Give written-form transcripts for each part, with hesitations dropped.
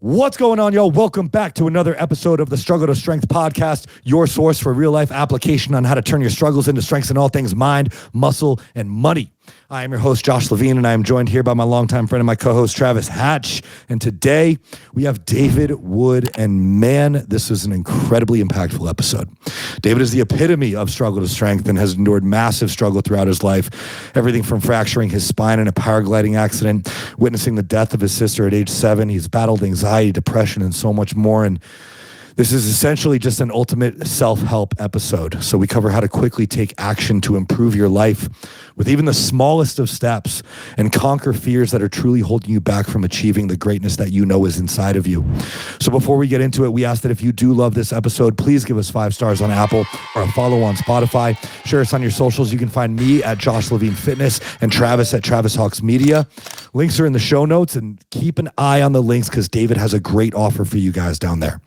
What's going on, y'all? Welcome back to another episode of the Struggle to Strength podcast, your source for real-life application on how to turn your struggles into strengths in all things mind, muscle, and money. I am your host, Josh Levine, and I am joined here by my longtime friend and my co-host, Travis Hatch. And today, we have David Wood, and man, this is an incredibly impactful episode. David is the epitome of struggle to strength and has endured massive struggle throughout his life. Everything from fracturing his spine in a paragliding accident, witnessing the death of his sister at age 7. He's battled anxiety, depression, and so much more. And this is essentially just an ultimate self-help episode. So we cover how to quickly take action to improve your life with even the smallest of steps and conquer fears that are truly holding you back from achieving the greatness that you know is inside of you. So before we get into it, we ask that if you do love this episode, please give us 5 stars on Apple or a follow on Spotify. Share us on your socials. You can find me at Josh Levine Fitness and Travis at Travis Hawks Media. Links are in the show notes, and keep an eye on the links because David has a great offer for you guys down there.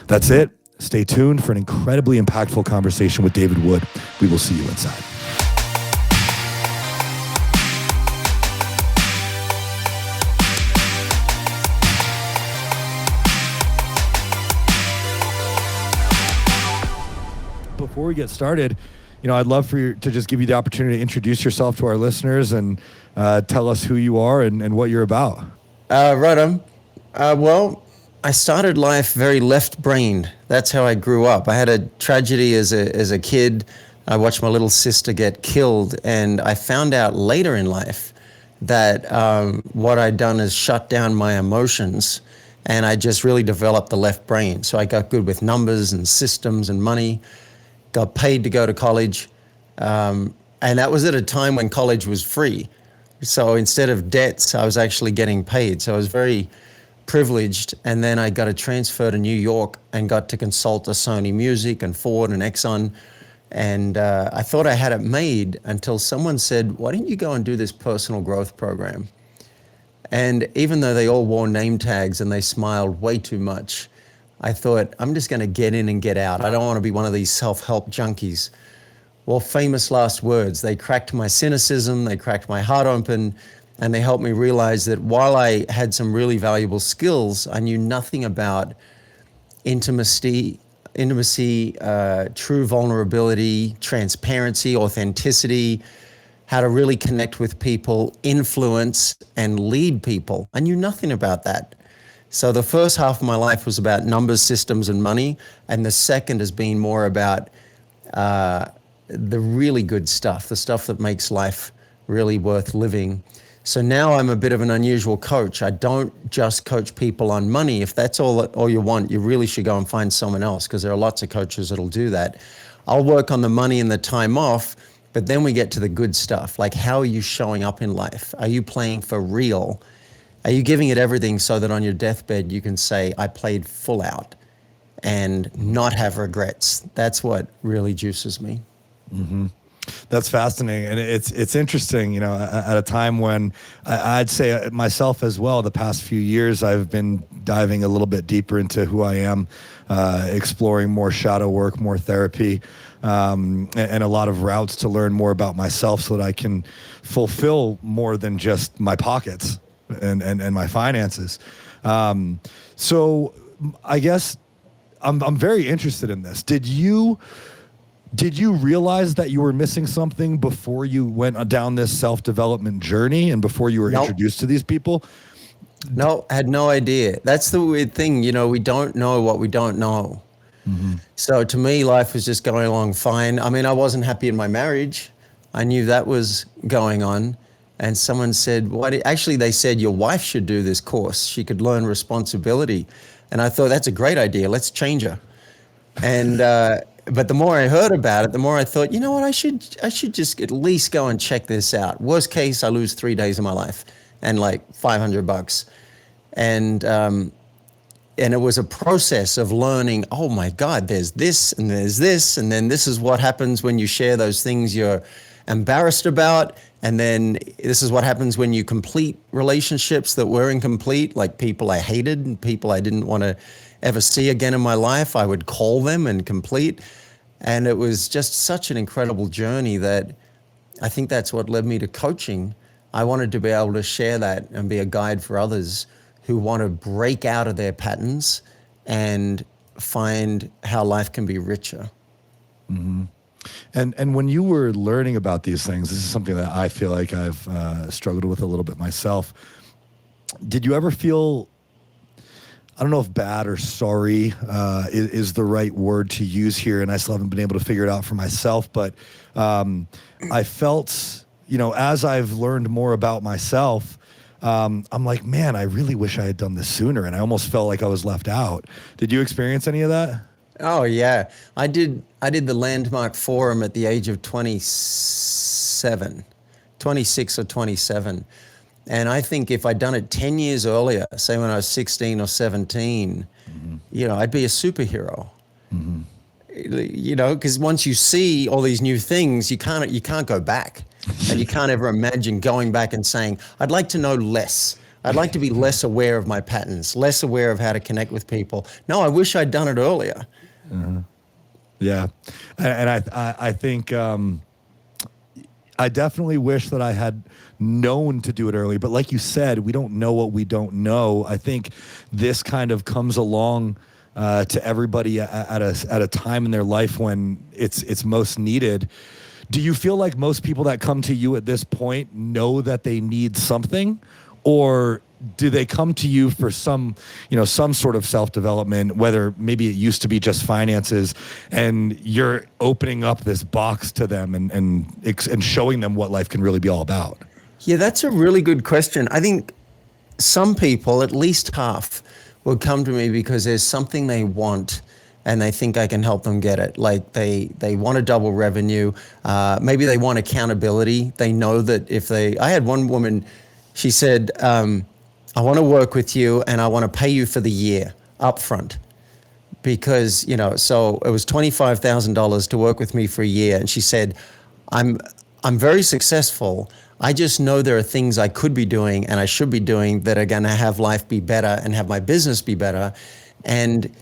That's it. Stay tuned for an incredibly impactful conversation with David Wood. We will see you inside. Before we get started, I'd love for you to just give you the opportunity to introduce yourself to our listeners and tell us who you are and what you're about. Right on. Well, I started life very left-brained. That's how I grew up. I had a tragedy as a kid. I watched my little sister get killed, and I found out later in life that what I'd done is shut down my emotions, and I just really developed the left brain. So I got good with numbers and systems and money, got paid to go to college, and that was at a time when college was free. So instead of debts, I was actually getting paid. So I was very privileged, and then I got a transfer to New York and got to consult to Sony Music and Ford and Exxon, and I thought I had it made until someone said, why don't you go and do this personal growth program? And even though they all wore name tags and they smiled way too much, I thought, I'm just going to get in and get out. I don't want to be one of these self-help junkies. Well, famous last words. They cracked my cynicism, they cracked my heart open, and they helped me realize that while I had some really valuable skills, I knew nothing about intimacy, true vulnerability, transparency, authenticity, how to really connect with people, influence, and lead people. I knew nothing about that. So the first half of my life was about numbers, systems, and money, and the second has been more about the really good stuff, the stuff that makes life really worth living. So now I'm a bit of an unusual coach. I don't just coach people on money. If that's all you want, you really should go and find someone else, because there are lots of coaches that'll do that. I'll work on the money and the time off, but then we get to the good stuff. Like, how are you showing up in life? Are you playing for real? Are you giving it everything so that on your deathbed you can say, I played full out and not have regrets? That's what really juices me. Mm-hmm. That's fascinating. And it's interesting, at a time when I'd say myself as well, the past few years, I've been diving a little bit deeper into who I am, exploring more shadow work, more therapy, and a lot of routes to learn more about myself so that I can fulfill more than just my pockets and my finances. So I guess I'm very interested in this. Did you realize that you were missing something before you went down this self-development journey and before you were introduced to these people? No, I had no idea. That's the weird thing. We don't know what we don't know. Mm-hmm. So to me, life was just going along fine. I mean, I wasn't happy in my marriage. I knew that was going on. And someone said, actually, they said, your wife should do this course. She could learn responsibility. And I thought, that's a great idea. Let's change her. And, but the more I heard about it, the more I thought, you know what, I should just at least go and check this out. Worst case, I lose 3 days of my life and like $500. And it was a process of learning, oh my God, there's this and there's this. And then this is what happens when you share those things you're embarrassed about. And then this is what happens when you complete relationships that were incomplete, like people I hated and people I didn't want to ever see again in my life. I would call them and complete. And it was just such an incredible journey that I think that's what led me to coaching. I wanted to be able to share that and be a guide for others who want to break out of their patterns and find how life can be richer. And when you were learning about these things, this is something that I feel like I've struggled with a little bit myself. Did you ever feel, I don't know if bad or sorry is the right word to use here, and I still haven't been able to figure it out for myself, but I felt, as I've learned more about myself, I'm like, man, I really wish I had done this sooner, and I almost felt like I was left out. Did you experience any of that? Oh yeah, I did the Landmark Forum at the age of 27, 26 or 27. And I think if I'd done it 10 years earlier, say when I was 16 or 17, I'd be a superhero. Because once you see all these new things, you can't go back. And you can't ever imagine going back and saying, I'd like to know less. I'd like to be less aware of my patterns, less aware of how to connect with people. No, I wish I'd done it earlier. Yeah. And I think I definitely wish that I had known to do it early. But like you said, we don't know what we don't know. I think this kind of comes along to everybody at a time in their life when it's most needed. Do you feel like most people that come to you at this point know that they need something, or do they come to you for some sort of self-development, whether maybe it used to be just finances, and you're opening up this box to them and showing them what life can really be all about? Yeah, that's a really good question. I think some people, at least half, will come to me because there's something they want and they think I can help them get it. Like they want a double revenue. Maybe they want accountability. They know that I had one woman, she said, I want to work with you and I want to pay you for the year upfront. Because, so it was $25,000 to work with me for a year. And she said, I'm very successful. I just know there are things I could be doing and I should be doing that are going to have life be better and have my business be better. And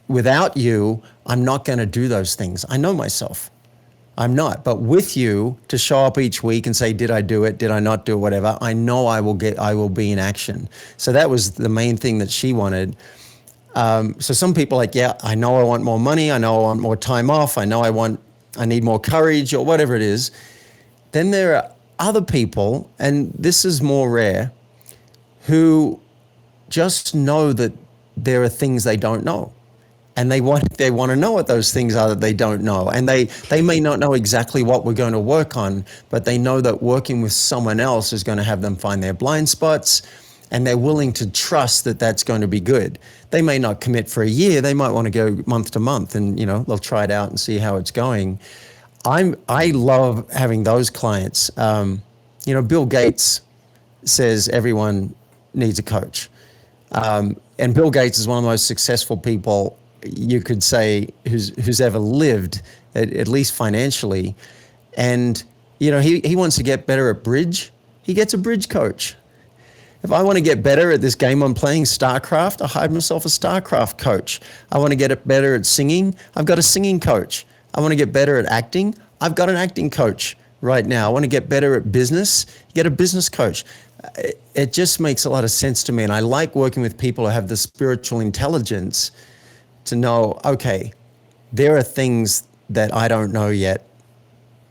without you, I'm not going to do those things. I know myself. I'm not. But with you, to show up each week and say, did I do it? Did I not do it? Whatever. I know I will be in action. So that was the main thing that she wanted. So some people are like, yeah, I know I want more money. I know I want more time off. I know I need more courage or whatever it is. Then there are other people, and this is more rare, who just know that there are things they don't know. And they want to know what those things are that they don't know. And they may not know exactly what we're going to work on, but they know that working with someone else is going to have them find their blind spots, and they're willing to trust that that's going to be good. They may not commit for a year. They might want to go month to month and, they'll try it out and see how it's going. I love having those clients. Bill Gates says everyone needs a coach. And Bill Gates is one of the most successful people you could say who's ever lived, at least financially. And, he wants to get better at bridge. He gets a bridge coach. If I want to get better at this game I'm playing, StarCraft, I hired myself a StarCraft coach. I want to get better at singing, I've got a singing coach. I want to get better at acting, I've got an acting coach right now. I want to get better at business, get a business coach. It just makes a lot of sense to me. And I like working with people who have the spiritual intelligence to know, okay, there are things that I don't know yet.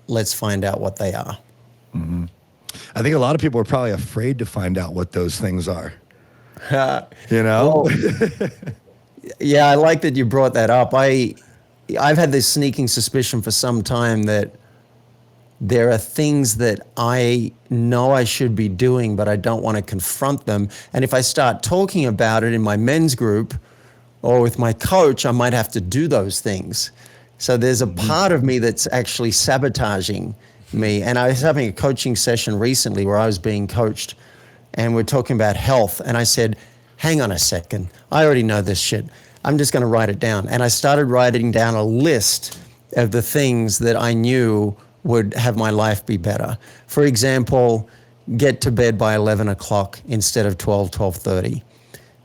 Let's find out what they are. Mm-hmm. I think a lot of people are probably afraid to find out what those things are. Well, yeah, I like that you brought that up. I've had this sneaking suspicion for some time that there are things that I know I should be doing, but I don't want to confront them. And if I start talking about it in my men's group or with my coach, I might have to do those things. So there's a part of me that's actually sabotaging me. And I was having a coaching session recently where I was being coached and we're talking about health. And I said, hang on a second. I already know this shit. I'm just going to write it down. And I started writing down a list of the things that I knew would have my life be better. For example, get to bed by 11 o'clock instead of 12:30.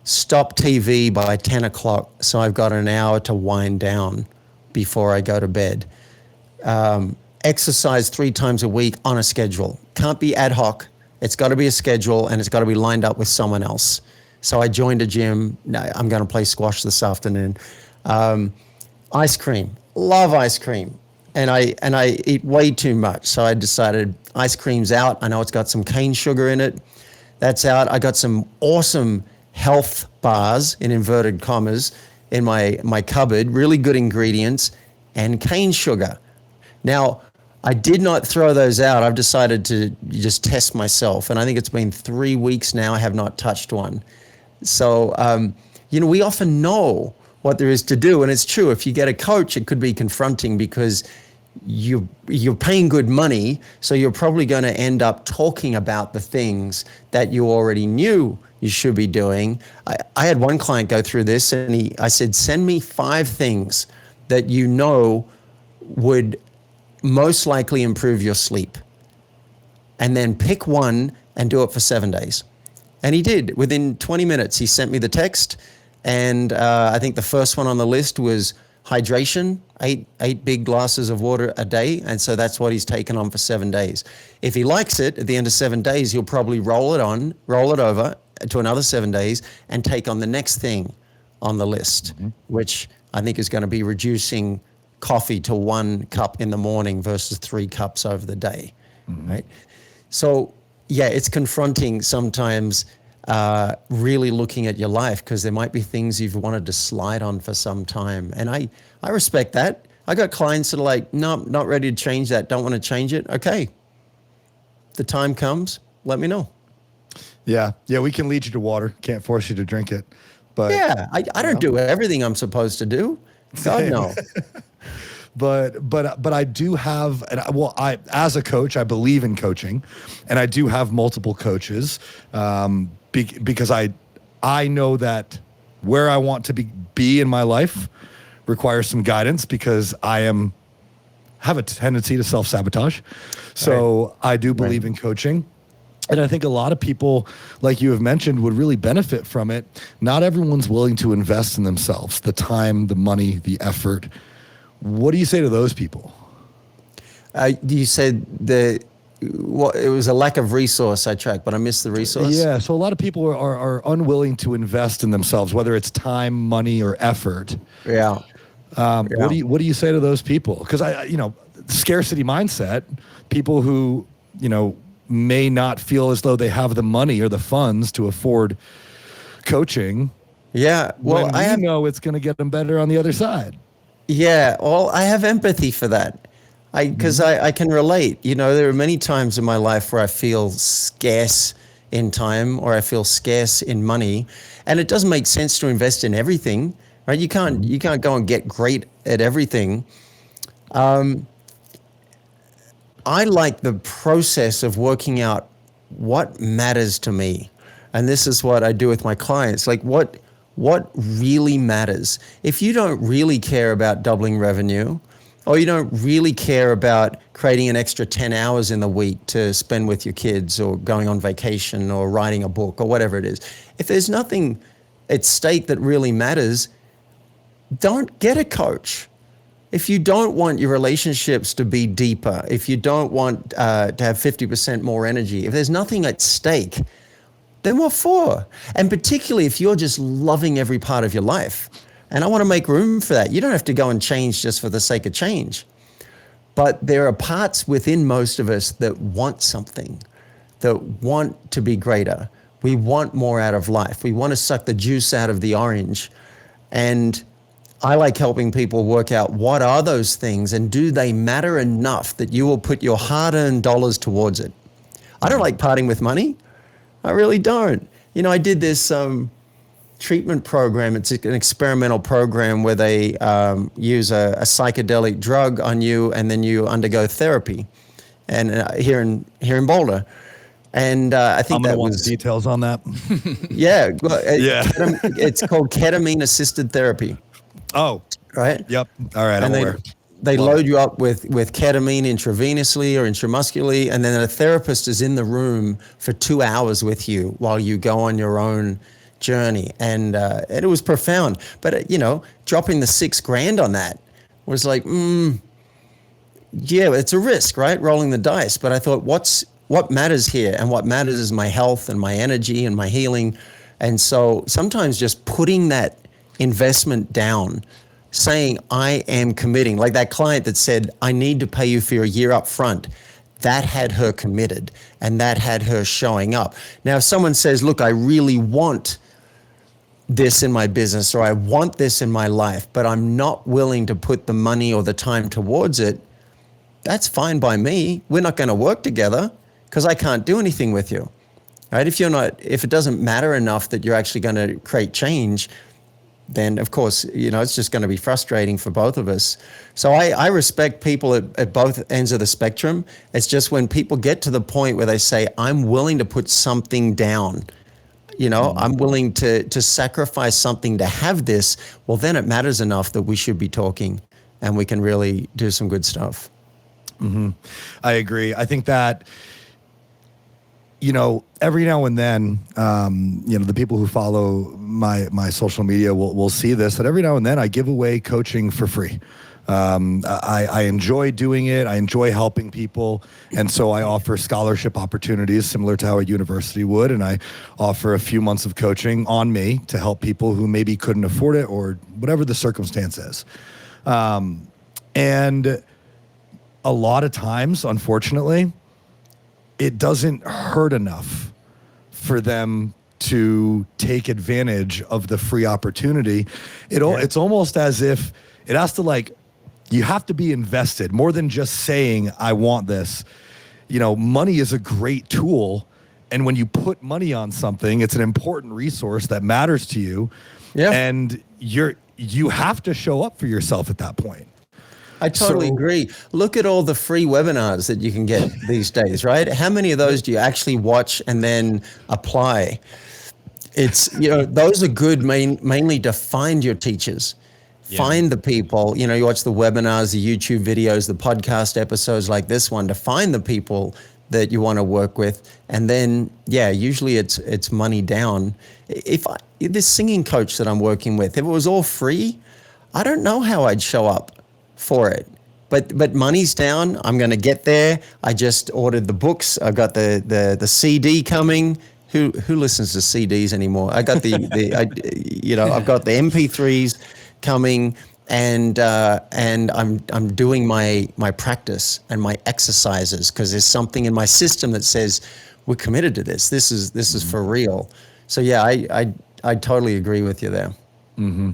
Stop TV by 10 o'clock so I've got an hour to wind down before I go to bed. Exercise 3 times a week on a schedule. Can't be ad hoc. It's got to be a schedule and it's got to be lined up with someone else. So I joined a gym. No, I'm going to play squash this afternoon. Ice cream, love ice cream. And I eat way too much. So I decided ice cream's out. I know it's got some cane sugar in it. That's out. I got some awesome health bars, in inverted commas, in my cupboard, really good ingredients, and cane sugar. Now, I did not throw those out. I've decided to just test myself. And I think it's been 3 weeks now. I have not touched one. So, we often know what there is to do. And it's true. If you get a coach, it could be confronting because you're paying good money. So you're probably going to end up talking about the things that you already knew you should be doing. I had one client go through this, and I said, send me 5 things that you know would most likely improve your sleep. And then pick one and do it for 7 days. And he did. Within 20 minutes, he sent me the text. And I think the first one on the list was hydration, eight big glasses of water a day. And so that's what he's taken on for 7 days. If he likes it, at the end of 7 days, he'll probably roll it over to another 7 days and take on the next thing on the list, which I think is going to be reducing coffee to 1 cup in the morning versus 3 cups over the day, right? So yeah, it's confronting sometimes, really looking at your life, because there might be things you've wanted to slide on for some time. And I respect that. I got clients that are like, no, not ready to change that. Don't want to change it. Okay. The time comes, let me know. Yeah. We can lead you to water. Can't force you to drink it. But yeah, I don't do everything I'm supposed to do. God, no. But I do have, I as a coach, I believe in coaching, and I do have multiple coaches, because I know that where I want to be in my life requires some guidance, because I have a tendency to self-sabotage. So I do believe in coaching. And I think a lot of people, like you have mentioned, would really benefit from it. Not everyone's willing to invest in themselves, the time, the money, the effort. What do you say to those people? You said it was a lack of resource I tracked, but I missed the resource. Yeah, so a lot of people are unwilling to invest in themselves, whether it's time, money, or effort. Yeah. What do you say to those people? Because scarcity mindset, people who may not feel as though they have the money or the funds to afford coaching. Yeah, well, I know it's going to get them better on the other side. Yeah, well, I have empathy for that, because I can relate. There are many times in my life where I feel scarce in time, or I feel scarce in money, and it doesn't make sense to invest in everything, right? You can't go and get great at everything. I like the process of working out what matters to me, and this is what I do with my clients. Like, what really matters? If you don't really care about doubling revenue, or you don't really care about creating an extra 10 hours in the week to spend with your kids, or going on vacation, or writing a book, or whatever it is, if there's nothing at stake that really matters, don't get a coach. If you don't want your relationships to be deeper, if you don't want to have 50% more energy, if there's nothing at stake, then what for? And particularly if you're just loving every part of your life. And I want to make room for that. You don't have to go and change just for the sake of change. But there are parts within most of us that want something, that want to be greater. We want more out of life. We want to suck the juice out of the orange. And I like helping people work out what are those things, and do they matter enough that you will put your hard-earned dollars towards it. I don't like parting with money. I really don't. I did this treatment program. It's an experimental program where they use a psychedelic drug on you, and then you undergo therapy, and here in Boulder. And I think that was details on that. Yeah, it's called ketamine assisted therapy. Oh, right. Yep. All right. I'm aware. They load you up with ketamine intravenously or intramuscularly, and then a therapist is in the room for 2 hours with you while you go on your own journey. And it was profound. But, dropping the $6,000 on that was like, yeah, it's a risk, right? Rolling the dice. But I thought, what matters here? And what matters is my health and my energy and my healing. And so sometimes just putting that investment down, saying, I am committing, like that client that said, I need to pay you for a year up front. That had her committed, and that had her showing up. Now, if someone says, look, I really want this in my business, or I want this in my life, but I'm not willing to put the money or the time towards it, that's fine by me. We're not going to work together because I can't do anything with you, right? If it doesn't matter enough that you're actually going to create change, then of course, it's just going to be frustrating for both of us. So I respect people at both ends of the spectrum. It's just when people get to the point where they say, I'm willing to put something down, I'm willing to sacrifice something to have this, well, then it matters enough that we should be talking and we can really do some good stuff. Mm-hmm. I agree. I think that, every now and then, the people who follow my social media will see this, that every now and then I give away coaching for free. I enjoy doing it. I enjoy helping people. And so I offer scholarship opportunities similar to how a university would. And I offer a few months of coaching on me to help people who maybe couldn't afford it or whatever the circumstance is. And a lot of times, unfortunately, it doesn't hurt enough for them to take advantage of the free opportunity. It's almost as if it has to you have to be invested more than just saying, I want this. Money is a great tool. And when you put money on something, it's an important resource that matters to you. Yeah. And you have to show up for yourself at that point. I totally agree. Look at all the free webinars that you can get these days, right? How many of those do you actually watch and then apply? It's, those are good mainly to find your teachers, find the people, you watch the webinars, the YouTube videos, the podcast episodes like this one to find the people that you want to work with. And then, usually it's money down. This singing coach that I'm working with, if it was all free, I don't know how I'd show up for it, but money's down. I'm going to get there. I just ordered the books. I got the CD coming. Who listens to CDs anymore? I got I've got the MP3s coming, and I'm doing my practice and my exercises because there's something in my system that says we're committed to this. This is for real. So I totally agree with you there. Mm-hmm.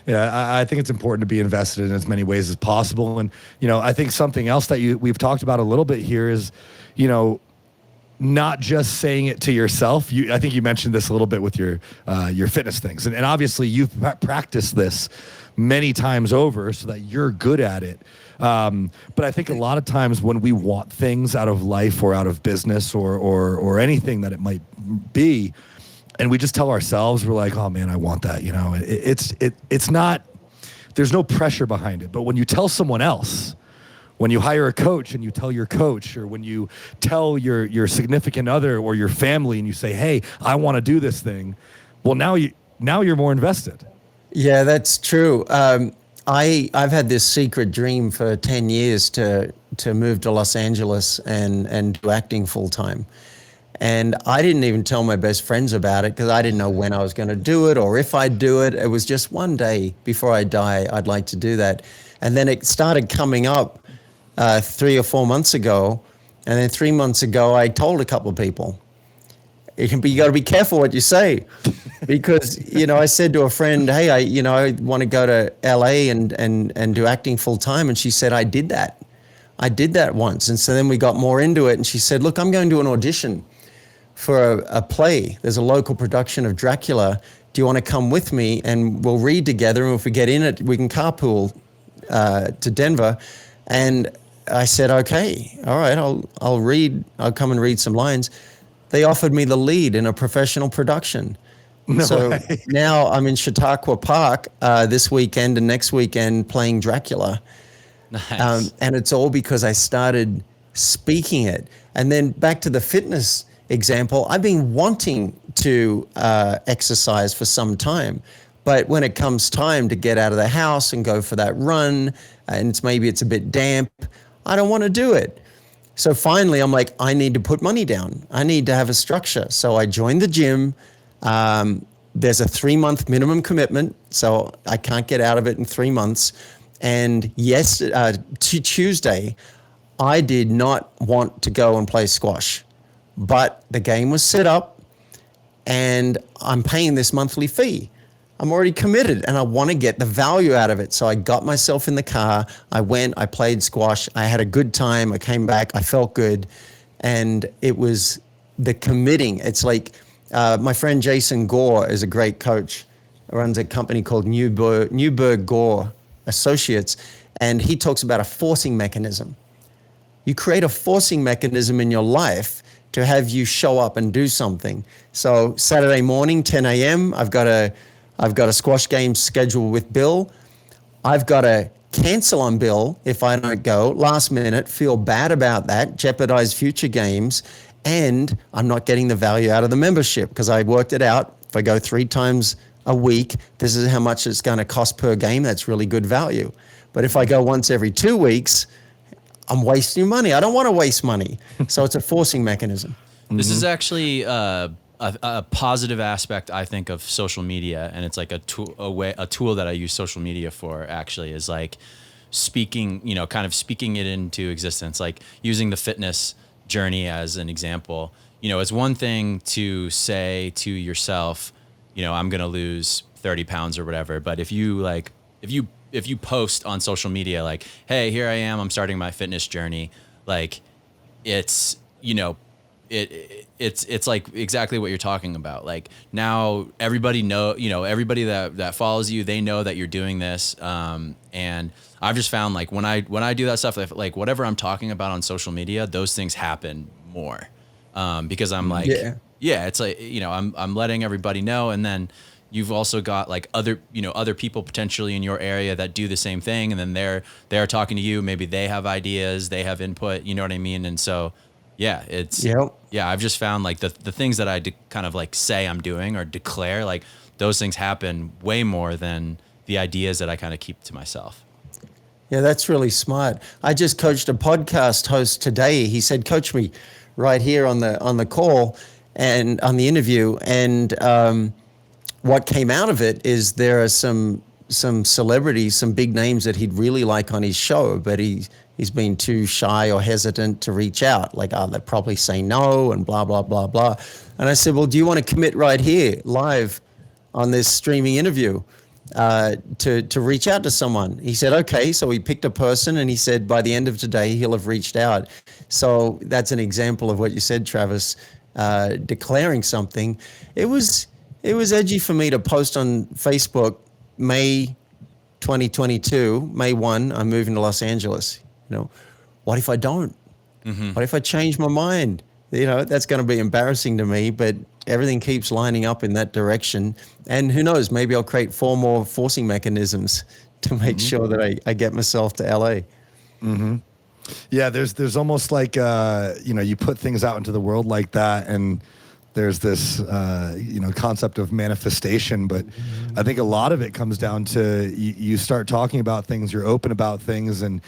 Yeah, I think it's important to be invested in as many ways as possible. And, I think something else that we've talked about a little bit here is, not just saying it to yourself. I think you mentioned this a little bit with your fitness things. And obviously you've practiced this many times over so that you're good at it. But I think a lot of times when we want things out of life or out of business or anything that it might be, and we just tell ourselves, we're like, oh man, I want that. It's not, there's no pressure behind it. But when you tell someone else, when you hire a coach and you tell your coach, or when you tell your significant other or your family and you say, hey, I want to do this thing. Well, now you're more invested. Yeah, that's true. I've had this secret dream for 10 years to move to Los Angeles and do acting full time. And I didn't even tell my best friends about it because I didn't know when I was going to do it or if I'd do it. It was just one day before I die, I'd like to do that. And then it started coming up 3 or 4 months ago. And then 3 months ago, I told a couple of people. You got to be careful what you say because, I said to a friend, hey, I want to go to LA and do acting full time. And she said, I did that. I did that once. And so then we got more into it. And she said, look, I'm going to an audition for a play. There's a local production of Dracula. Do you want to come with me and we'll read together? And if we get in it, we can carpool to Denver. And I said, okay, all right, I'll come and read some lines. They offered me the lead in a professional production. So now I'm in Chautauqua Park this weekend and next weekend playing Dracula. Nice. And it's all because I started speaking it. And then back to the fitness example, I've been wanting to exercise for some time. But when it comes time to get out of the house and go for that run, and maybe it's a bit damp, I don't want to do it. So finally, I'm like, I need to put money down. I need to have a structure. So I joined the gym. There's a 3-month minimum commitment, so I can't get out of it in 3 months. And yes, Tuesday, I did not want to go and play squash, but the game was set up and I'm paying this monthly fee. I'm already committed and I want to get the value out of it. So I got myself in the car. I went, I played squash. I had a good time. I came back. I felt good. And it was the committing. It's like my friend Jason Gore is a great coach, runs a company called Newberg Gore Associates. And he talks about a forcing mechanism. You create a forcing mechanism in your life to have you show up and do something. So Saturday morning, 10 a.m., I've got a squash game scheduled with Bill. I've got to cancel on Bill if I don't go last minute, feel bad about that, jeopardize future games, and I'm not getting the value out of the membership because I worked it out. If I go 3 times a week, this is how much it's going to cost per game. That's really good value. But if I go once every 2 weeks, I'm wasting money. I don't want to waste money. So it's a forcing mechanism. This is actually a positive aspect, I think, of social media, and it's like a tool that I use social media for. Actually, is like speaking, kind of speaking it into existence, like using the fitness journey as an example. It's one thing to say to yourself, I'm going to lose 30 pounds or whatever, but if you post on social media like, hey, here I am, I'm starting my fitness journey, like it's it's like exactly what you're talking about. Like now everybody everybody that follows you, they know that you're doing this. And I've just found like when I do that stuff, like whatever I'm talking about on social media, those things happen more. Because I'm like, yeah, it's like, I'm letting everybody know. And then you've also got like other people potentially in your area that do the same thing. And then they're talking to you. Maybe they have ideas, they have input, you know what I mean? And so, yeah, I've just found like the things that I kind of like say I'm doing or declare, like those things happen way more than the ideas that I kind of keep to myself. Yeah, that's really smart. I just coached a podcast host today. He said, coach me right here on the call and on the interview. And what came out of it is there are some celebrities, some big names that he'd really like on his show, but he's been too shy or hesitant to reach out. Like, they'll probably say no and blah, blah, blah, blah. And I said, well, do you want to commit right here live on this streaming interview to reach out to someone? He said, okay. So he picked a person and he said, by the end of today, he'll have reached out. So that's an example of what you said, Travis, declaring something. It was edgy for me to post on Facebook, May 2022, May 1, I'm moving to Los Angeles. What if I don't? Mm-hmm. What if I change my mind? That's going to be embarrassing to me, but everything keeps lining up in that direction. And who knows, maybe I'll create 4 more forcing mechanisms to make sure that I get myself to LA. Mm-hmm. Yeah, there's almost like, you put things out into the world like that, and there's this, concept of manifestation. But I think a lot of it comes down to you start talking about things, you're open about things, and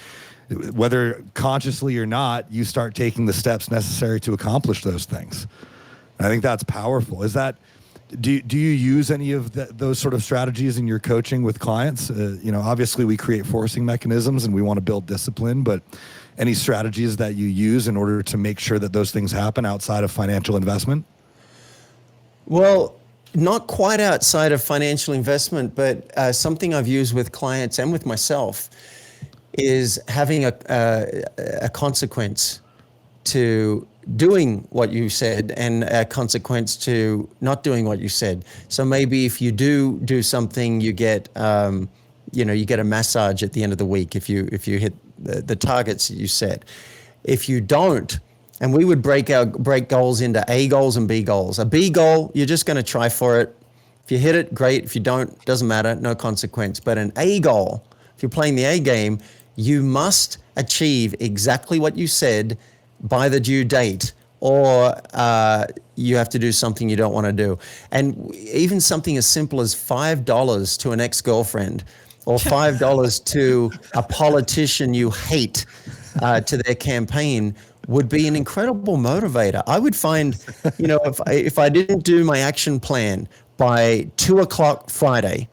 whether consciously or not, you start taking the steps necessary to accomplish those things. And I think that's powerful. Do you use any of those sort of strategies in your coaching with clients? Obviously we create forcing mechanisms and we want to build discipline, but any strategies that you use in order to make sure that those things happen outside of financial investment? Well, not quite outside of financial investment, but something I've used with clients and with myself is having a consequence to doing what you said and a consequence to not doing what you said. So maybe if you do something, you get you get a massage at the end of the week if you hit the targets that you set. If you don't, and we would break goals into A goals and B goals. A B goal, you're just going to try for it. If you hit it, great. If you don't, doesn't matter, no consequence. But an A goal, if you're playing the A game, you must achieve exactly what you said by the due date, or you have to do something you don't want to do. And even something as simple as $5 to an ex-girlfriend or $5 to a politician you hate to their campaign would be an incredible motivator. I would find, if I didn't do my action plan by 2 o'clock Friday,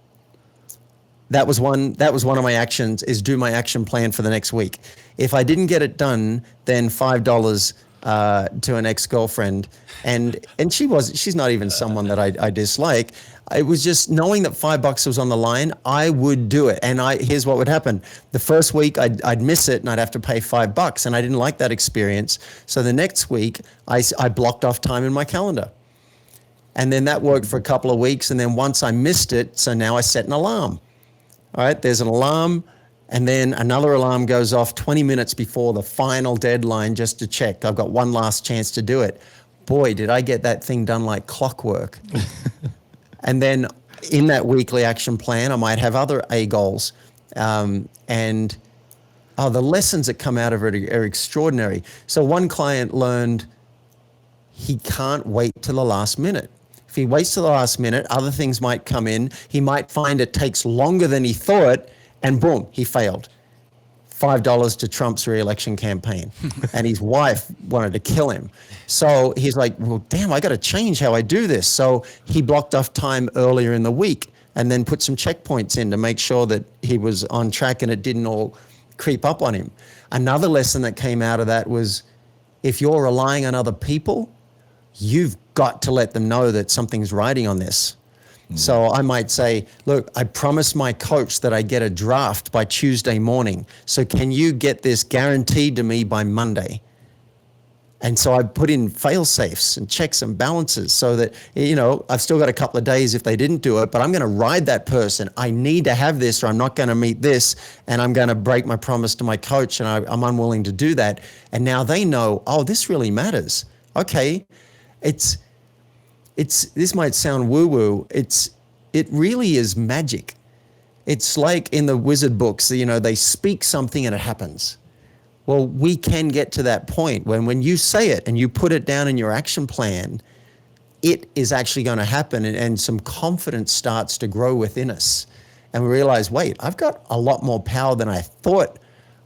that was one of my actions, is do my action plan for the next week. If I didn't get it done, then $5 to an ex-girlfriend, and she's not even someone that I dislike. It was just knowing that $5 was on the line, I would do it. And here's what would happen. The first week I'd miss it and I'd have to pay $5, and I didn't like that experience. So the next week I blocked off time in my calendar. And then that worked for a couple of weeks. And then once I missed it, so now I set an alarm. All right, there's an alarm, and then another alarm goes off 20 minutes before the final deadline just to check. I've got one last chance to do it. Boy, did I get that thing done like clockwork. And then in that weekly action plan, I might have other A goals. The lessons that come out of it are extraordinary. So one client learned he can't wait till the last minute. If he waits till the last minute, other things might come in. He might find it takes longer than he thought, and boom, he failed. $5 to Trump's re-election campaign. And his wife wanted to kill him. So he's like, well, damn, I got to change how I do this. So he blocked off time earlier in the week and then put some checkpoints in to make sure that he was on track and it didn't all creep up on him. Another lesson that came out of that was, if you're relying on other people, you've got to let them know that something's riding on this. So I might say, look, I promised my coach that I get a draft by Tuesday morning. So can you get this guaranteed to me by Monday? And so I put in fail safes and checks and balances so that, I've still got a couple of days if they didn't do it, but I'm going to ride that person. I need to have this or I'm not going to meet this, and I'm going to break my promise to my coach, and I'm unwilling to do that. And now they know, oh, this really matters. Okay, this might sound woo-woo. It really is magic. It's like in the wizard books, they speak something and it happens. Well, we can get to that point when you say it and you put it down in your action plan, it is actually going to happen, and some confidence starts to grow within us. And we realize, wait, I've got a lot more power than I thought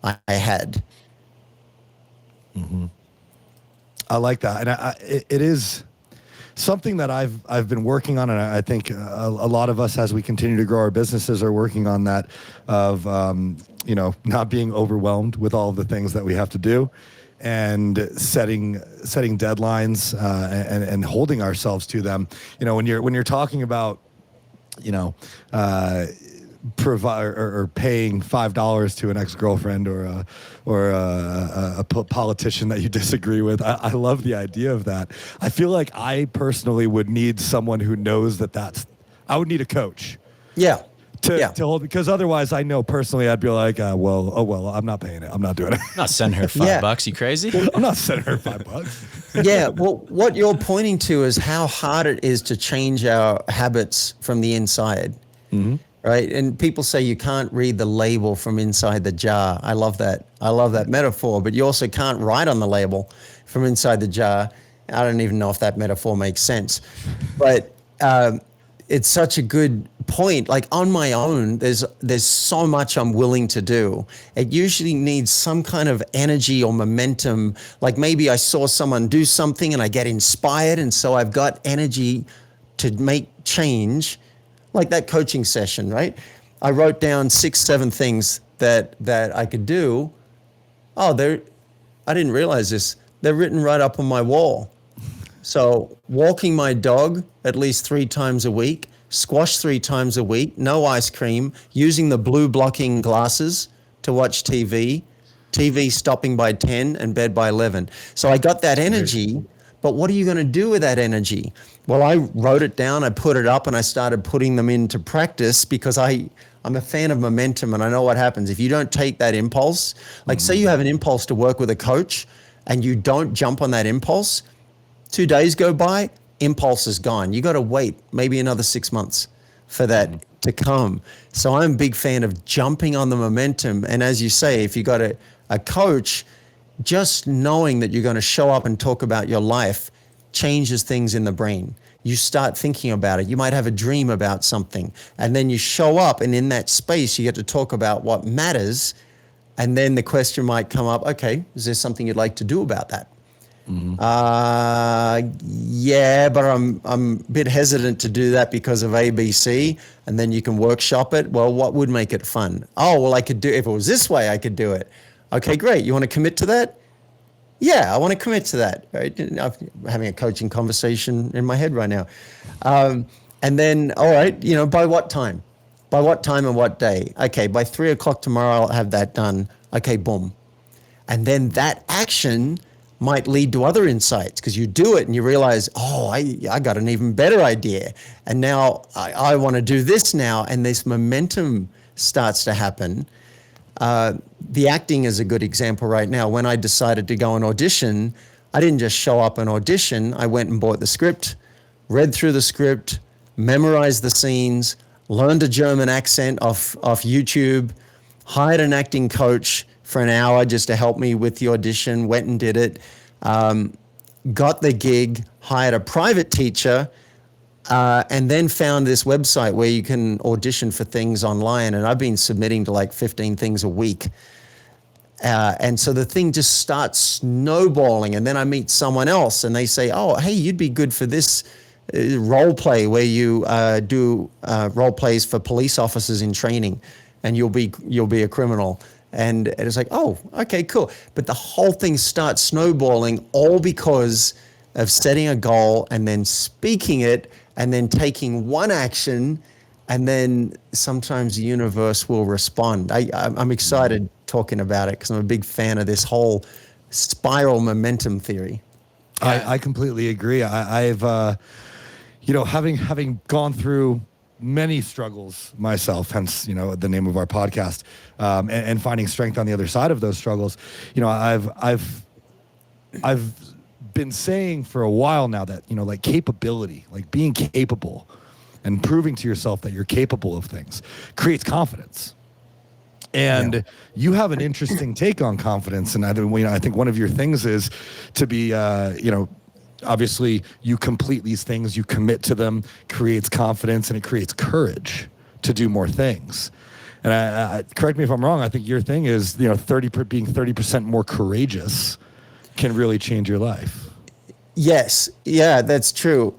I had. Mm-hmm. I like that. And it is something that I've been working on, and I think a lot of us, as we continue to grow our businesses, are working on that of not being overwhelmed with all of the things that we have to do, and setting deadlines and holding ourselves to them. When you're talking about provide or paying $5 to an ex-girlfriend or a politician that you disagree with. I love the idea of that. I feel like I personally would need someone who knows I would need a coach. Yeah. To hold, because otherwise I know personally I'd be like, well, I'm not paying it. I'm not doing it. I'm not sending her $5. You crazy? I'm not sending her $5. Yeah. Well, what you're pointing to is how hard it is to change our habits from the inside. Mm-hmm. Right. And people say you can't read the label from inside the jar. I love that. I love that metaphor, but you also can't write on the label from inside the jar. I don't even know if that metaphor makes sense, but it's such a good point. Like on my own, there's so much I'm willing to do. It usually needs some kind of energy or momentum. Like maybe I saw someone do something and I get inspired, and so I've got energy to make change. Like that coaching session, right? I wrote down 6-7 things that I could do. Oh, I didn't realize this. They're written right up on my wall. So walking my dog at least 3 times a week, squash 3 times a week, no ice cream, using the blue blocking glasses to watch TV stopping by 10 and bed by 11. So I got that energy, but what are you going to do with that energy? Well, I wrote it down, I put it up, and I started putting them into practice because I'm a fan of momentum, and I know what happens. If you don't take that impulse, like say you have an impulse to work with a coach and you don't jump on that impulse, 2 days go by, impulse is gone. You got to wait maybe another 6 months for that to come. So I'm a big fan of jumping on the momentum. And as you say, if you got a coach, just knowing that you're going to show up and talk about your life changes things in the brain. You start thinking about it. You might have a dream about something, and then you show up, and in that space, you get to talk about what matters. And then the question might come up, okay, is there something you'd like to do about that? Yeah, but I'm a bit hesitant to do that because of ABC, and then you can workshop it. Well, what would make it fun? Oh, well, I could do, if it was this way, I could do it. Okay, great. You want to commit to that? Yeah, I want to commit to that. Right? I'm having a coaching conversation in my head right now. And then, all right, by what time? By what time and what day? Okay, by 3 o'clock tomorrow, I'll have that done. Okay, boom. And then that action might lead to other insights because you do it and you realize, oh, I got an even better idea. And now I want to do this now. And this momentum starts to happen. The acting is a good example right now. When I decided to go and audition, I didn't just show up and audition. I went and bought the script, read through the script, memorized the scenes, learned a German accent off YouTube, hired an acting coach for an hour just to help me with the audition, went and did it, got the gig, hired a private teacher, and then found this website where you can audition for things online. And I've been submitting to like 15 things a week. And so the thing just starts snowballing. And then I meet someone else and they say, oh, hey, you'd be good for this role play where you do role plays for police officers in training, and you'll be a criminal. And it's like, oh, okay, cool. But the whole thing starts snowballing all because of setting a goal and then speaking it and then taking one action, and then sometimes the universe will respond. I'm excited talking about it because I'm a big fan of this whole spiral momentum theory. I completely agree. I've having gone through many struggles myself, hence the name of our podcast, and finding strength on the other side of those struggles. I've been saying for a while now that like capability, like being capable and proving to yourself that you're capable of things creates confidence. And you have an interesting take on confidence, and I think one of your things is to be obviously you complete these things, you commit to them, creates confidence, and it creates courage to do more things. And I correct me if I'm wrong, I think your thing is, being 30% more courageous can really change your life. Yes. Yeah, that's true.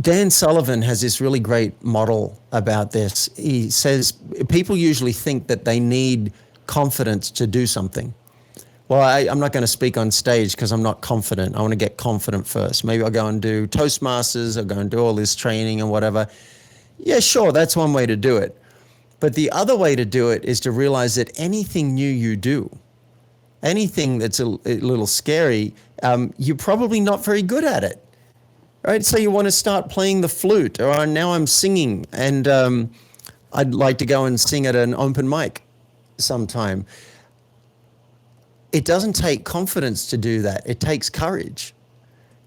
Dan Sullivan has this really great model about this. He says people usually think that they need confidence to do something. Well, I'm not going to speak on stage because I'm not confident. I want to get confident first. Maybe I'll go and do Toastmasters, I'll go and do all this training and whatever. Yeah, sure, that's one way to do it. But the other way to do it is to realize that anything new you do, anything that's a little scary, you're probably not very good at it, right? So you want to start playing the flute, or now I'm singing, and I'd like to go and sing at an open mic sometime. It doesn't take confidence to do that. It takes courage.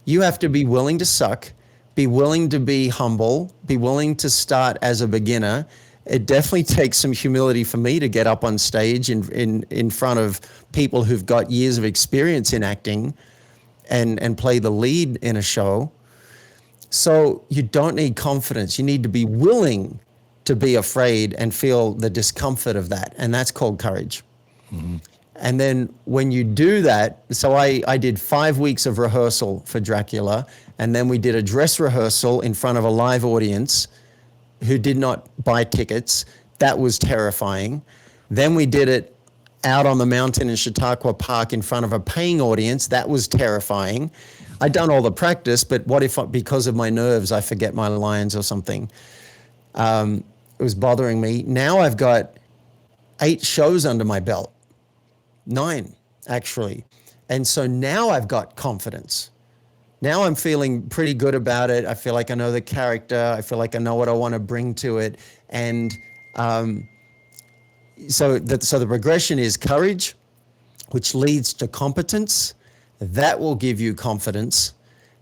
You have to be willing to suck, be willing to be humble, be willing to start as a beginner. It definitely takes some humility for me to get up on stage in front of people who've got years of experience in acting and play the lead in a show. So you don't need confidence. You need to be willing to be afraid and feel the discomfort of that. And that's called courage. Mm-hmm. And then when you do that, so I did 5 weeks of rehearsal for Dracula, and then we did a dress rehearsal in front of a live audience who did not buy tickets. That was terrifying. Then we did it out on the mountain in Chautauqua Park in front of a paying audience. That was terrifying. I'd done all the practice, but what if, because of my nerves, I forget my lines or something? It was bothering me. Now I've got 8 shows under my belt. 9, actually. And so now I've got confidence. Now I'm feeling pretty good about it. I feel like I know the character. I feel like I know what I want to bring to it. And so the progression is courage, which leads to competence. That will give you confidence.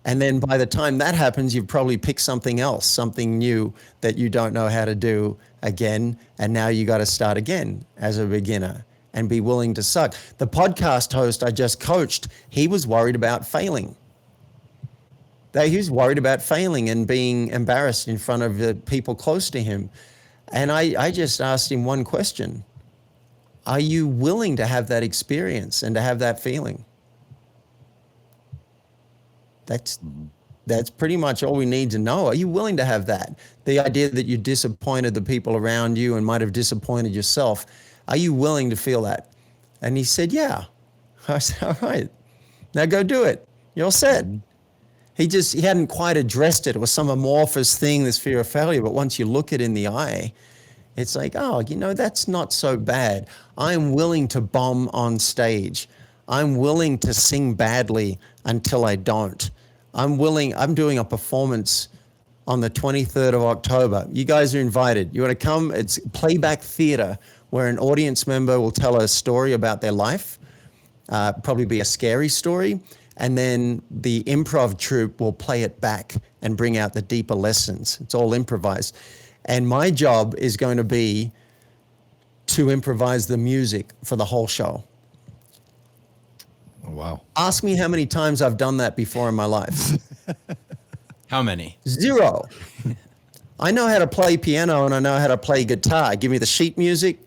And then by the time that happens, you've probably picked something else, something new that you don't know how to do again. And now you got to start again as a beginner and be willing to suck. The podcast host I just coached, he was worried about failing. He was worried about failing and being embarrassed in front of the people close to him. And I just asked him one question. Are you willing to have that experience and to have that feeling? That's pretty much all we need to know. Are you willing to have that? The idea that you disappointed the people around you and might have disappointed yourself. Are you willing to feel that? And he said, yeah. I said, all right, now go do it. You're all set. He hadn't quite addressed it. It was some amorphous thing, this fear of failure. But once you look it in the eye, it's like, oh, that's not so bad. I'm willing to bomb on stage. I'm willing to sing badly until I don't. I'm doing a performance on the 23rd of October. You guys are invited. You want to come? It's playback theater where an audience member will tell a story about their life, probably be a scary story, and then the improv troupe will play it back and bring out the deeper lessons. It's all improvised. And my job is going to be to improvise the music for the whole show. Oh, wow. Ask me how many times I've done that before in my life. How many? 0. I know how to play piano and I know how to play guitar. Give me the sheet music,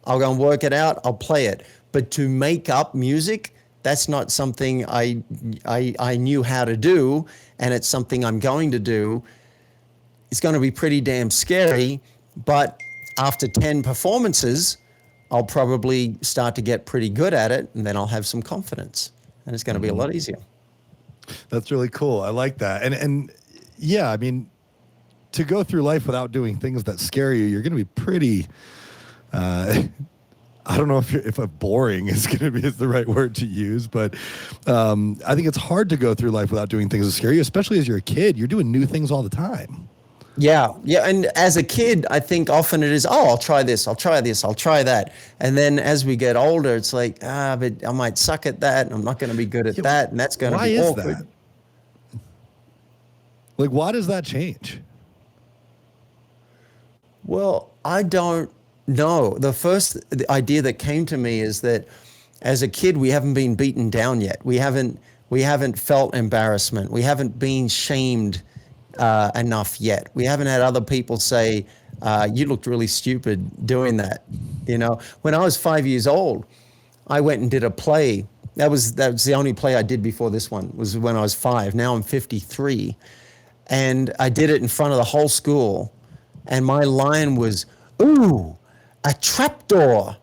I'll go and work it out, I'll play it. But to make up music, that's not something I knew how to do, and it's something I'm going to do. It's going to be pretty damn scary, but after 10 performances, I'll probably start to get pretty good at it, and then I'll have some confidence, and it's going to be a lot easier. That's really cool. I like that. And yeah, I mean, to go through life without doing things that scare you, you're going to be pretty, I don't know if boring is the right word to use, but I think it's hard to go through life without doing things that scare you, especially as you're a kid. You're doing new things all the time. Yeah. And as a kid, I think often it is, oh, I'll try this, I'll try this, I'll try that. And then as we get older, it's like, but I might suck at that, and I'm not going to be good at that, and that's going to be awkward. Why is that? Like, why does that change? Well, I don't know. The idea that came to me is that as a kid, we haven't been beaten down yet. We haven't felt embarrassment. We haven't been shamed enough yet. We haven't had other people say, you looked really stupid doing that. When I was 5 years old, I went and did a play. That was the only play I did before this one, was when I was 5. Now I'm 53. And I did it in front of the whole school. And my line was, ooh, a trapdoor.